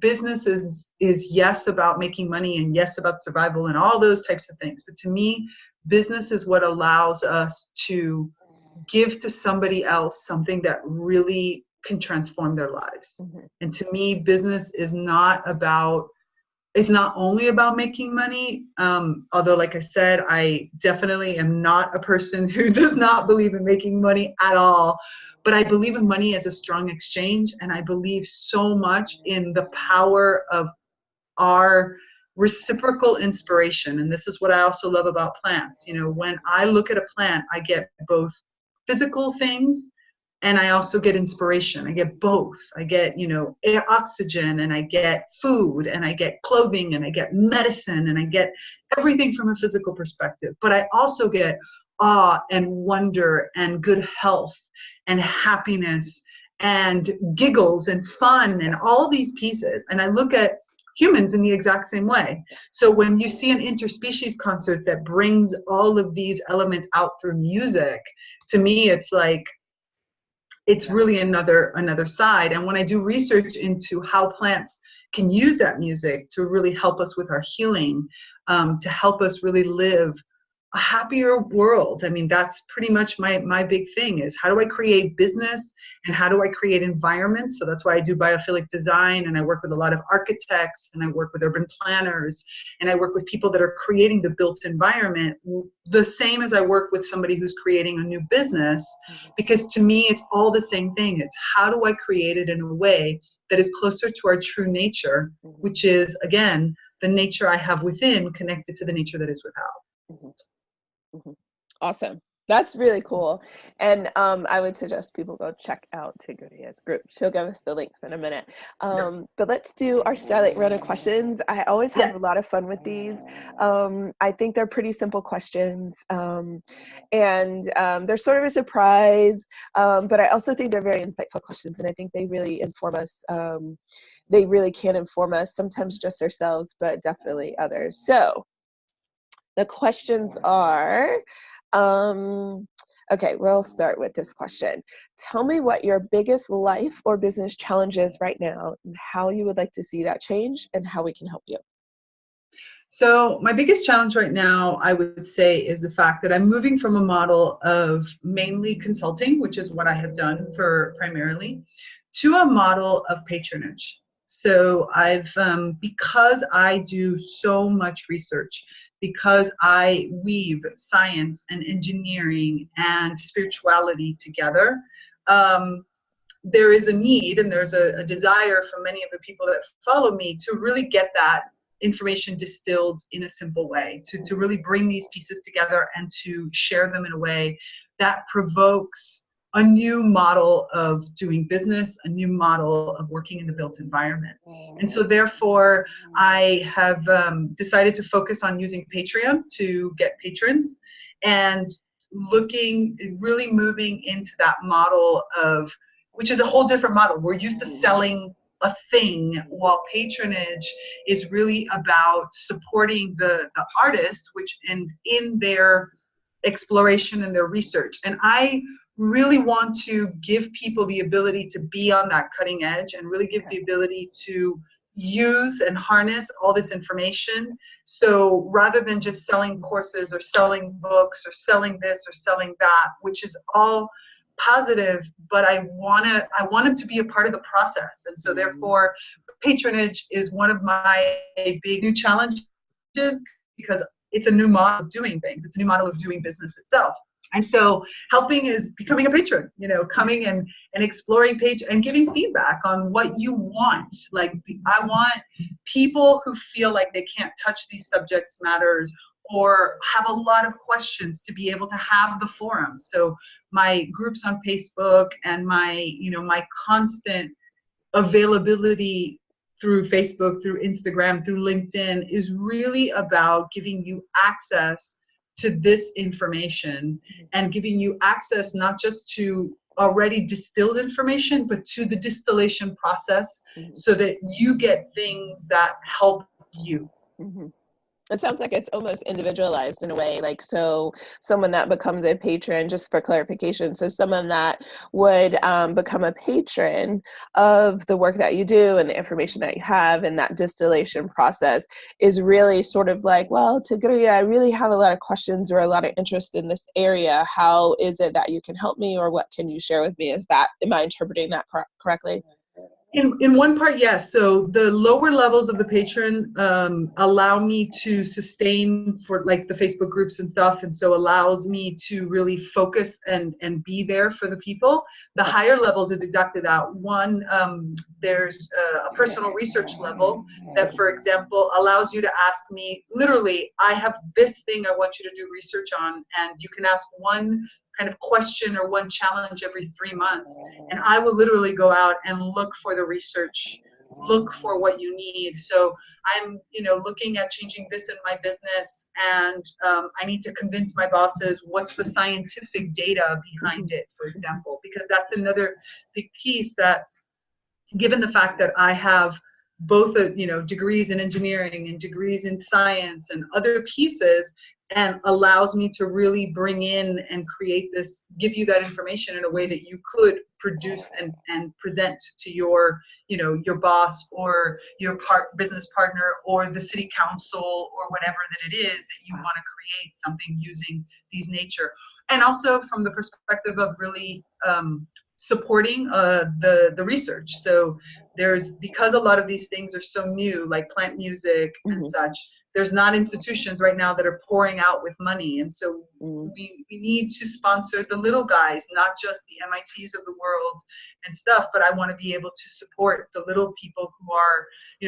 business is yes about making money and yes about survival and all those types of things. But to me, business is what allows us to give to somebody else something that really can transform their lives.
Mhm.
And to me, business is not about, it's not only about making money. Although, like I said, I definitely am not a person who does not believe in making money at all. But I believe in money as a strong exchange. And I believe so much in the power of our reciprocal inspiration. And this is what I also love about plants. You know, when I look at a plant, I get both physical things and I also get inspiration. I get both. I get, air, oxygen, and I get food, and I get clothing, and I get medicine, and I get everything from a physical perspective. But I also get awe and wonder and good health and happiness and giggles and fun and all these pieces. And I look at humans in the exact same way. So when you see an interspecies concert that brings all of these elements out through music, to me, it's like, it's really another side. And when I do research into how plants can use that music to really help us with our healing, to help us really live a happier world. I mean, that's pretty much my big thing, is how do I create business and how do I create environments? So that's why I do biophilic design, and I work with a lot of architects, and I work with urban planners, and I work with people that are creating the built environment, the same as I work with somebody who's creating a new business, because to me, it's all the same thing. It's how do I create it in a way that is closer to our true nature, which is, again, the nature I have within connected to the nature that is without.
Mhm. Mhm. Awesome. That's really cool. And I would suggest people go check out Tigrilla's group. She'll give us the links in a minute.
Yep.
But let's do our Starlight Runner questions. I always have
Yeah.
a lot of fun with these. I think they're pretty simple questions. And they're sort of a surprise, but I also think they're very insightful questions. And I think they really inform us. They really can inform us, sometimes just ourselves, but definitely others. So the questions are, okay, we'll start with this question. Tell me what your biggest life or business challenge is right now, and how you would like to see that change, and how we can help you.
So my biggest challenge right now, I would say, is the fact that I'm moving from a model of mainly consulting, which is what I have done for primarily, to a model of patronage. So I've, because I do so much research, because I weave science and engineering and spirituality together, there is a need and there's a desire from many of the people that follow me to really get that information distilled in a simple way, to really bring these pieces together and to share them in a way that provokes a new model of doing business, a new model of working in the built environment. And so therefore, I have decided to focus on using Patreon to get patrons, and really moving into that model of, which is a whole different model. We're used to selling a thing, while patronage is really about supporting the artists, which in their exploration and their research. And I really want to give people the ability to be on that cutting edge, and really give the ability to use and harness all this information. So rather than just selling courses or selling books or selling this or selling that, which is all positive, but I want them to be a part of the process. And so therefore, patronage is one of my big new challenges, because it's a new model of doing things. It's a new model of doing business itself. And so helping is becoming a patron, coming and exploring page and giving feedback on what you want. Like, I want people who feel like they can't touch these subjects matters or have a lot of questions to be able to have the forum. So my groups on Facebook and my constant availability through Facebook, through Instagram, through LinkedIn is really about giving you access to this information and giving you access not just to already distilled information, but to the distillation process so that you get things that help you.
Mm-hmm. It sounds like it's almost individualized in a way, like, so someone that becomes a patron, just for clarification, so someone that would become a patron of the work that you do and the information that you have and that distillation process is really sort of like, well, Tigrilla, I really have a lot of questions or a lot of interest in this area. How is it that you can help me, or what can you share with me? Am I interpreting that correctly?
In one part, yes. So the lower levels of the patron allow me to sustain for like the Facebook groups and stuff, and so allows me to really focus and be there for the people. The higher levels is exactly that. One, there's a personal research level that, for example, allows you to ask me, literally, I have this thing I want you to do research on, and you can ask one kind of question or one challenge every 3 months, and I will literally go out and look for the research, look for what you need. So I'm looking at changing this in my business, and I need to convince my bosses what's the scientific data behind it, for example, because that's another big piece that, given the fact that I have both degrees in engineering and degrees in science and other pieces, and allows me to really bring in and create this, give you that information in a way that you could produce and present to your boss or your business partner or the city council or whatever that it is that you want to create something using these nature. And also from the perspective of really supporting the research. So because a lot of these things are so new, like plant music and such, there's not institutions right now that are pouring out with money. And so we need to sponsor the little guys, not just the MITs of the world and stuff, but I want to be able to support the little people who are,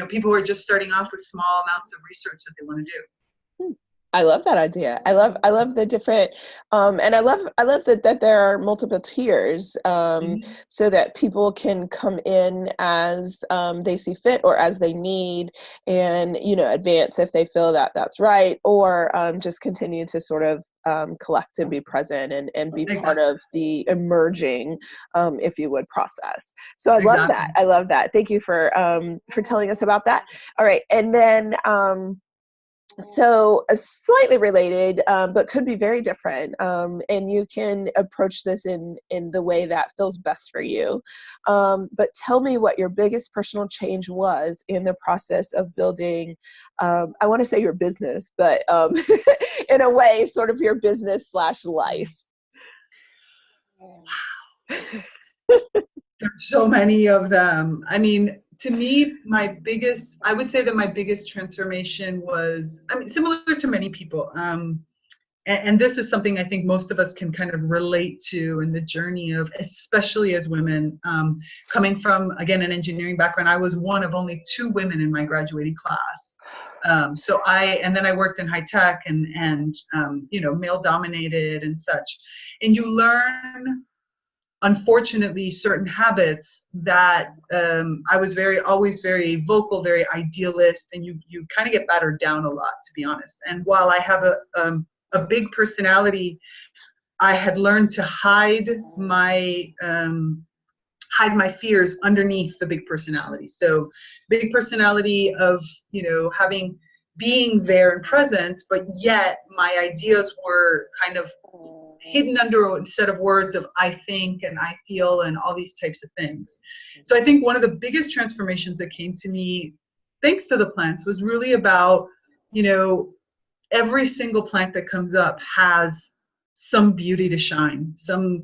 people who are just starting off with small amounts of research that they want to do.
I love that idea. I love the different, and I love that there are multiple tiers, so that people can come in as they see fit or as they need, and advance if they feel that that's right, or just continue to sort of collect and be present and be part of the emerging, if you would, process. So I love that. I love that. Thank you for telling us about that. All right, and then. So slightly related, but could be very different. And you can approach this in the way that feels best for you. But tell me what your biggest personal change was in the process of building, I want to say your business, but in a way, sort of your business / life.
There's so many of them. I mean, to me, I would say that my biggest transformation was, similar to many people. And this is something I think most of us can kind of relate to in the journey of, especially as women, coming from, again, an engineering background. I was one of only 2 women in my graduating class. And then I worked in high tech and male dominated and such. And you learn, unfortunately, certain habits that I was always very vocal, very idealist, and you kind of get battered down a lot, to be honest. And while I have a big personality, I had learned to hide my fears underneath the big personality. So big personality of being there and present, but yet my ideas were kind of hidden under a set of words of I think and I feel and all these types of things. So I think one of the biggest transformations that came to me thanks to the plants was really about, every single plant that comes up has some beauty to shine, some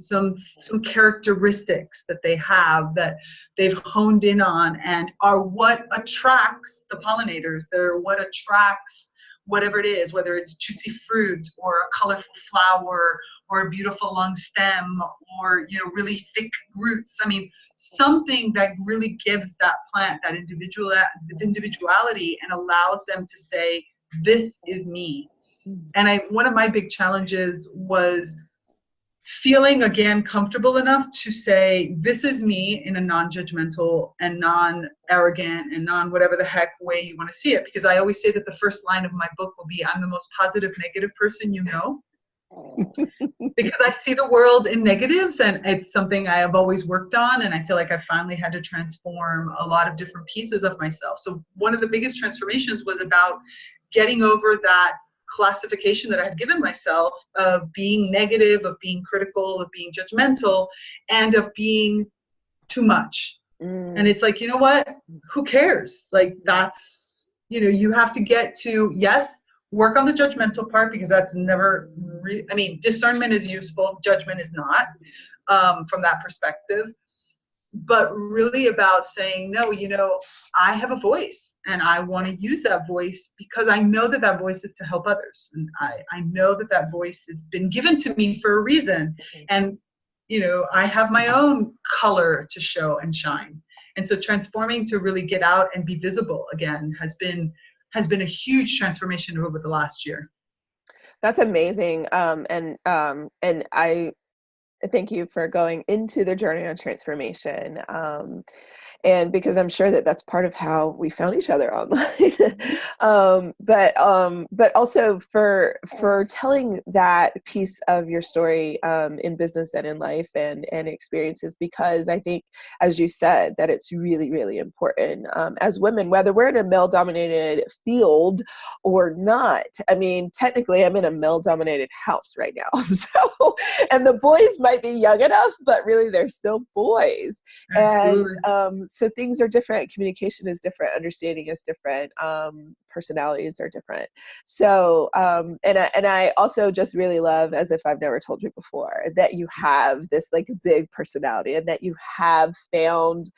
characteristics that they have that they've honed in on and are what attracts the pollinators. They're what attracts whatever it is, whether it's juicy fruit or a colorful flower or a beautiful long stem or, you know, really thick roots. I mean, something that really gives that plant that individuality and allows them to say, this is me. And one of my big challenges was feeling again comfortable enough to say, this is me in a non-judgmental and non-arrogant and non-whatever the heck way you want to see it. Because I always say that the first line of my book will be, I'm the most positive negative person you know. Because I see the world in negatives, and it's something I have always worked on, and I feel like I finally had to transform a lot of different pieces of myself. So one of the biggest transformations was about getting over that classification that I had given myself of being negative, of being critical, of being judgmental, and of being too much. And it's like, you know what? Who cares? Like, that's, you know, you have to get to, yes, work on the judgmental part, because that's never, I mean, discernment is useful, judgment is not, from that perspective. But really about saying, no, you know, I have a voice and I want to use that voice because I know that that voice is to help others. And I know that that voice has been given to me for a reason. And, you know, I have my own color to show and shine. And so transforming to really get out and be visible again has been a huge transformation over the last year.
That's amazing. And I thank you for going into the journey of transformation. And because I'm sure that that's part of how we found each other online. But also for telling that piece of your story in business and in life and experiences, because I think, as you said, that it's really, really important as women, whether we're in a male-dominated field or not. I mean, technically, I'm in a male-dominated house right now, so, and the boys might be young enough, but really they're still boys.
Absolutely.
And so things are different. Communication is different. Understanding is different. Personalities are different. So, and I also just really love, as if I've never told you before, that you have this like big personality, and that you have found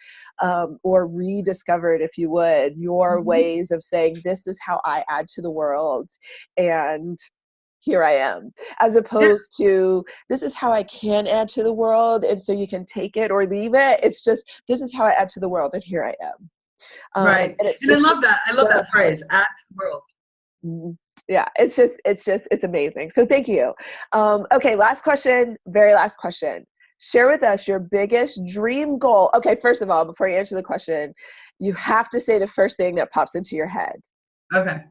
or rediscovered, if you would, your ways of saying, this is how I add to the world. And here I am, as opposed to, this is how I can add to the world, and so you can take it or leave it. It's just, this is how I add to the world, and here I am.
Right.
And it's
And I love that. I love that phrase, add to the world.
Yeah, it's amazing. So thank you. Okay, last question, very last question. Share with us your biggest dream goal. Okay, first of all, before you answer the question, you have to say the first thing that pops into your head.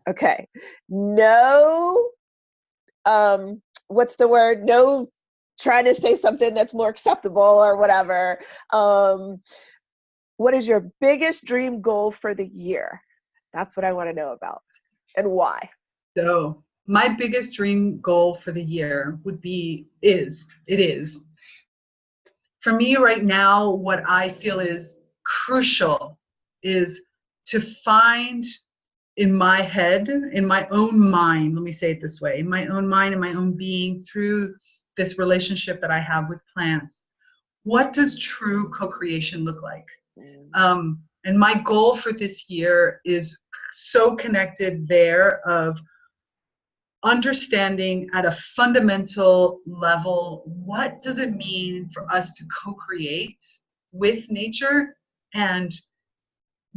Okay. No, what's the word? No, trying to say something that's more acceptable or whatever. What is your biggest dream goal for the year? That's what I want to know about, and why.
So my biggest dream goal for the year is for me right now, what I feel is crucial is to find in my head, in my own mind, let me say it this way, in my own mind and my own being, through this relationship that I have with plants, what does true co-creation look like? And my goal for this year is so connected there of understanding at a fundamental level, what does it mean for us to co-create with nature and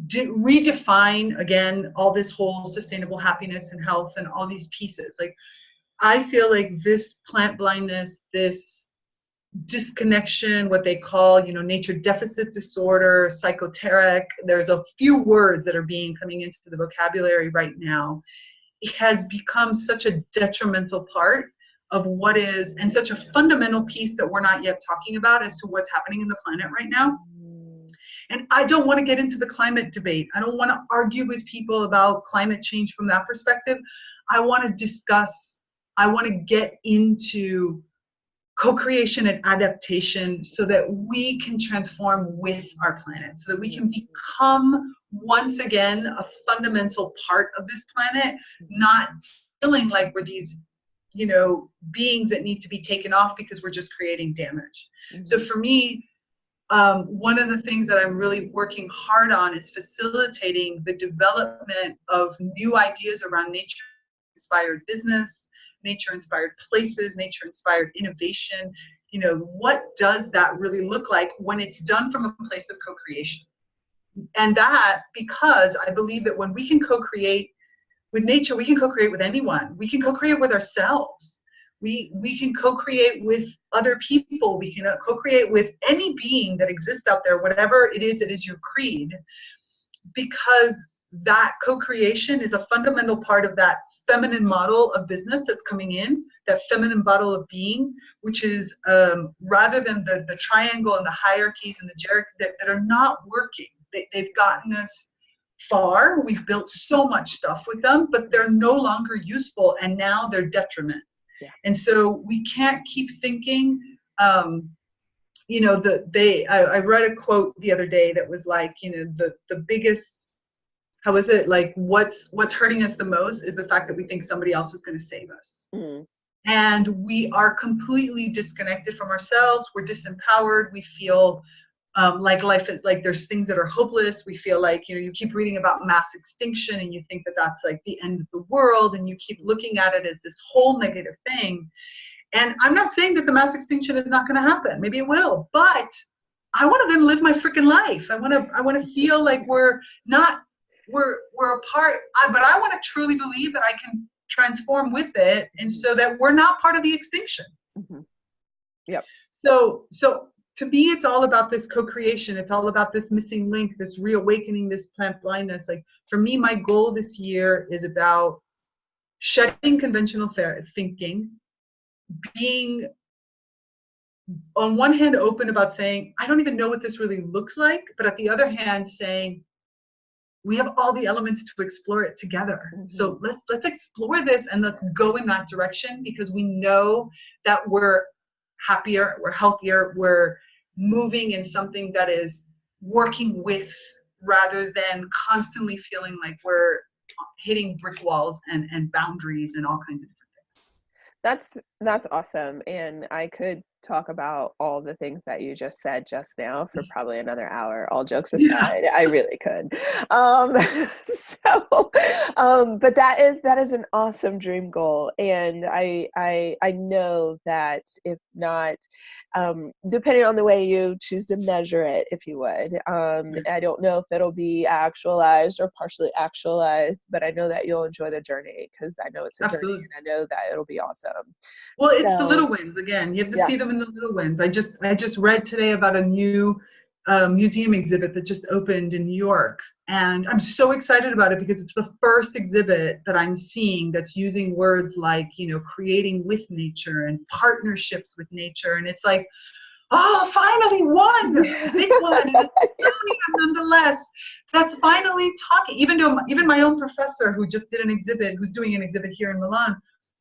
redefine again all this whole sustainable happiness and health and all these pieces. Like, I feel like this plant blindness, this disconnection, what they call, you know, nature deficit disorder, psychoteric, there's a few words that are coming into the vocabulary right now. It has become such a detrimental part of what is, and such a fundamental piece that we're not yet talking about as to what's happening in the planet right now. And I don't want to get into the climate debate. I don't want to argue with people about climate change from that perspective. I want to discuss, I want to get into co-creation and adaptation so that we can transform with our planet, so that we can become once again a fundamental part of this planet, not feeling like we're these, you know, beings that need to be taken off because we're just creating damage. So for me, one of the things that I'm really working hard on is facilitating the development of new ideas around nature inspired business, nature inspired places, nature inspired innovation. You know, what does that really look like when it's done from a place of co-creation? And that, because I believe that when we can co-create with nature, we can co-create with anyone. We can co-create with ourselves. We can co-create with other people. We can co-create with any being that exists out there, whatever it is your creed, because that co-creation is a fundamental part of that feminine model of business that's coming in, that feminine model of being, which is rather than the triangle and the hierarchies and the that are not working. They've gotten us far. We've built so much stuff with them, but they're no longer useful, and now they're detriment.
Yeah.
And so we can't keep thinking, you know, I read a quote the other day that was like, you know, the biggest, how is it, like what's hurting us the most is the fact that we think somebody else is going to save us. Mm-hmm. And we are completely disconnected from ourselves. We're disempowered. We feel like life is like there's things that are hopeless. We feel like, you know, you keep reading about mass extinction and you think that that's like the end of the world, and you keep looking at it as this whole negative thing. And I'm not saying that the mass extinction is not going to happen. Maybe it will, but I want to then live my freaking life. I want to feel like we're a part, but I want to truly believe that I can transform with it, and so that we're not part of the extinction.
Mm-hmm. Yep.
So to me, it's all about this co-creation. It's all about this missing link, this reawakening, this plant blindness. Like for me, my goal this year is about shedding conventional thinking, being on one hand open about saying, I don't even know what this really looks like, but at the other hand saying, we have all the elements to explore it together. Mm-hmm. So let's explore this and let's go in that direction, because we know that we're happier, we're healthier, we're moving in something that is working with, rather than constantly feeling like we're hitting brick walls and boundaries and all kinds of different
things. That's awesome. And I could talk about all the things that you just said just now for probably another hour, all jokes aside. Yeah. I really could. But that is an awesome dream goal. And I know that if not, depending on the way you choose to measure it, if you would, I don't know if it'll be actualized or partially actualized, but I know that you'll enjoy the journey, because I know it's a journey, and I know that it'll be awesome.
Well, it's the little wins again. You have to see them in the little wins. I just read today about a new museum exhibit that just opened in New York, and I'm so excited about it because it's the first exhibit that I'm seeing that's using words like, you know, creating with nature and partnerships with nature, and it's like, oh, finally one big one, and Estonia nonetheless. That's finally talking. Even my own professor, who just did an exhibit, who's doing an exhibit here in Milan,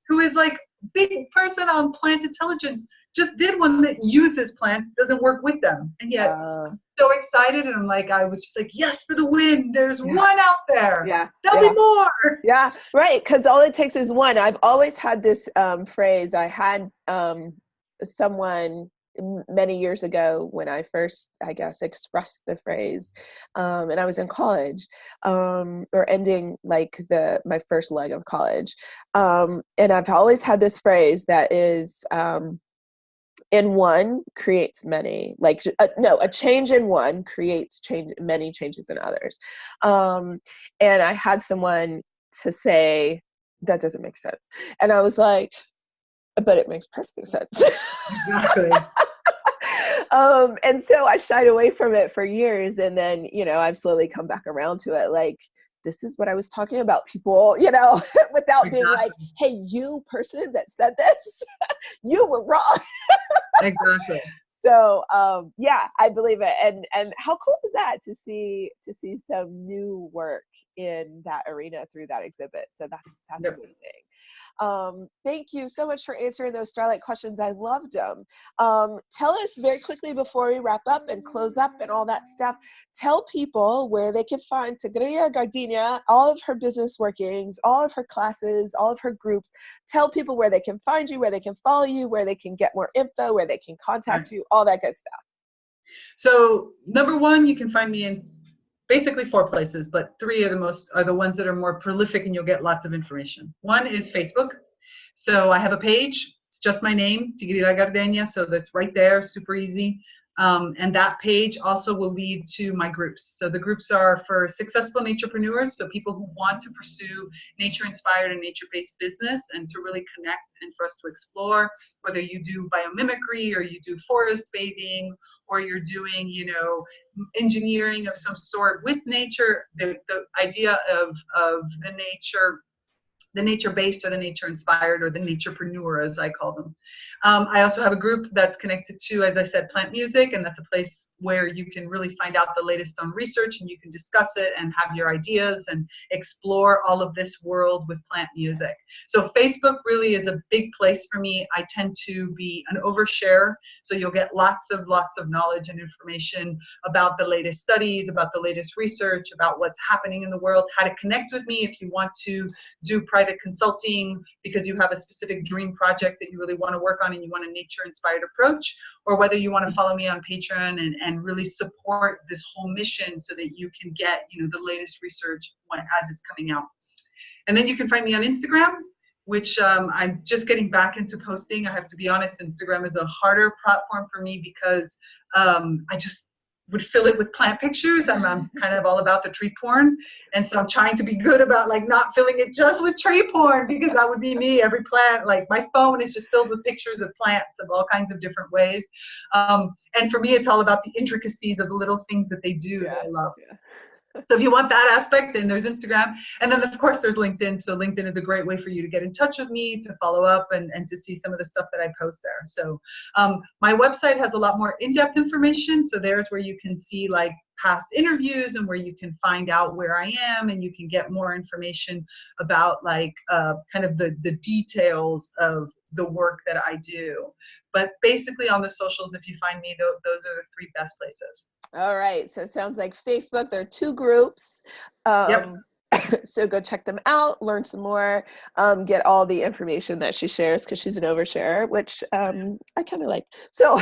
who is like big person on plant intelligence, just did one that uses plants, doesn't work with them. And yet I'm so excited, and I'm like, I was just like, yes, for the win. There's one out there. Yeah. There'll be more.
Yeah, right. Because all it takes is one. I've always had this phrase. I had someone many years ago when I first, I guess, expressed the phrase, and I was in college, or ending like my first leg of college, and I've always had this phrase that is, in one creates many, like a change in one creates many changes in others, and I had someone to say that doesn't make sense, and I was like, but it makes perfect sense.
Exactly.
And so I shied away from it for years. And then, you know, I've slowly come back around to it. Like, this is what I was talking about, people, you know, without being like, hey, you person that said this, you were wrong.
Exactly.
So, yeah, I believe it. And how cool is that to see some new work in that arena through that exhibit. So that's amazing. Thank you so much for answering those Starlight questions. I loved them. Tell us very quickly before we wrap up and close up and all that stuff, tell people where they can find Tigrilla Gardenia, all of her business workings, all of her classes, all of her groups. Tell people where they can find you, where they can follow you, where they can get more info, where they can contact you, all that good stuff.
So number one, you can find me in basically 4 places, but 3 are the ones that are more prolific and you'll get lots of information. One is Facebook. So I have a page. It's just my name, Tigrilla Gardenia. So that's right there, super easy. And that page also will lead to my groups. So the groups are for successful naturepreneurs, so people who want to pursue nature-inspired and nature-based business and to really connect and for us to explore, whether you do biomimicry or you do forest bathing or you're doing, you know, engineering of some sort with nature. The idea of the nature-based or the nature-inspired or the naturepreneur, as I call them. I also have a group that's connected to, as I said, plant music, and that's a place where you can really find out the latest on research and you can discuss it and have your ideas and explore all of this world with plant music. So Facebook really is a big place for me. I tend to be an overshare, so you'll get lots of knowledge and information about the latest studies, about the latest research, about what's happening in the world, how to connect with me if you want to do private consulting because you have a specific dream project that you really want to work on and you want a nature-inspired approach, or whether you want to follow me on Patreon and really support this whole mission so that you can get, you know, the latest research as it's coming out. And then you can find me on Instagram, which I'm just getting back into posting. I have to be honest, Instagram is a harder platform for me because I just would fill it with plant pictures. I'm kind of all about the tree porn. And so I'm trying to be good about like not filling it just with tree porn because that would be me, every plant. Like my phone is just filled with pictures of plants of all kinds of different ways. And for me, it's all about the intricacies of the little things that they do that I love. Yeah. So if you want that aspect, then there's Instagram. And then, of course, there's LinkedIn. So LinkedIn is a great way for you to get in touch with me, to follow up, and to see some of the stuff that I post there. So my website has a lot more in-depth information. So there's where you can see like past interviews and where you can find out where I am and you can get more information about like kind of the details of the work that I do. But basically on the socials, if you find me, those are the 3 best places.
All right. So it sounds like Facebook, there are 2 groups.
Yep.
So go check them out, learn some more, get all the information that she shares because she's an oversharer, which I kind of like. So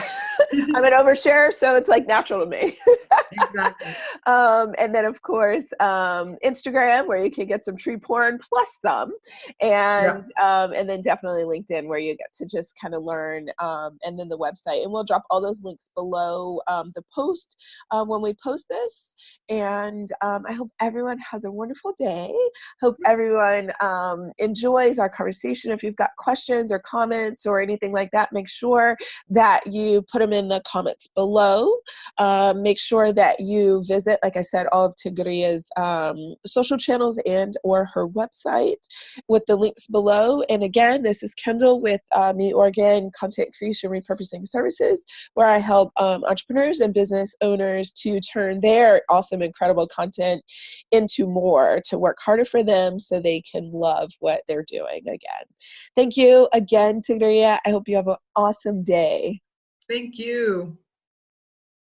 I'm an oversharer, so it's like natural to me.
Exactly.
And then, of course, Instagram, where you can get some tree porn plus some. And then definitely LinkedIn, where you get to just kind of learn, and then the website. And we'll drop all those links below the post when we post this. And I hope everyone has a wonderful day. Hope everyone enjoys our conversation. If you've got questions or comments or anything like that, make sure that you put them in the comments below. Make sure that you visit, like I said, all of Tigrilla's social channels and or her website with the links below. And again, this is Kendall with Me Organ Content Creation Repurposing Services, where I help entrepreneurs and business owners to turn their awesome, incredible content into more, to work harder for them so they can love what they're doing again. Thank you again, Tigrilla. I hope you have an awesome day.
Thank you.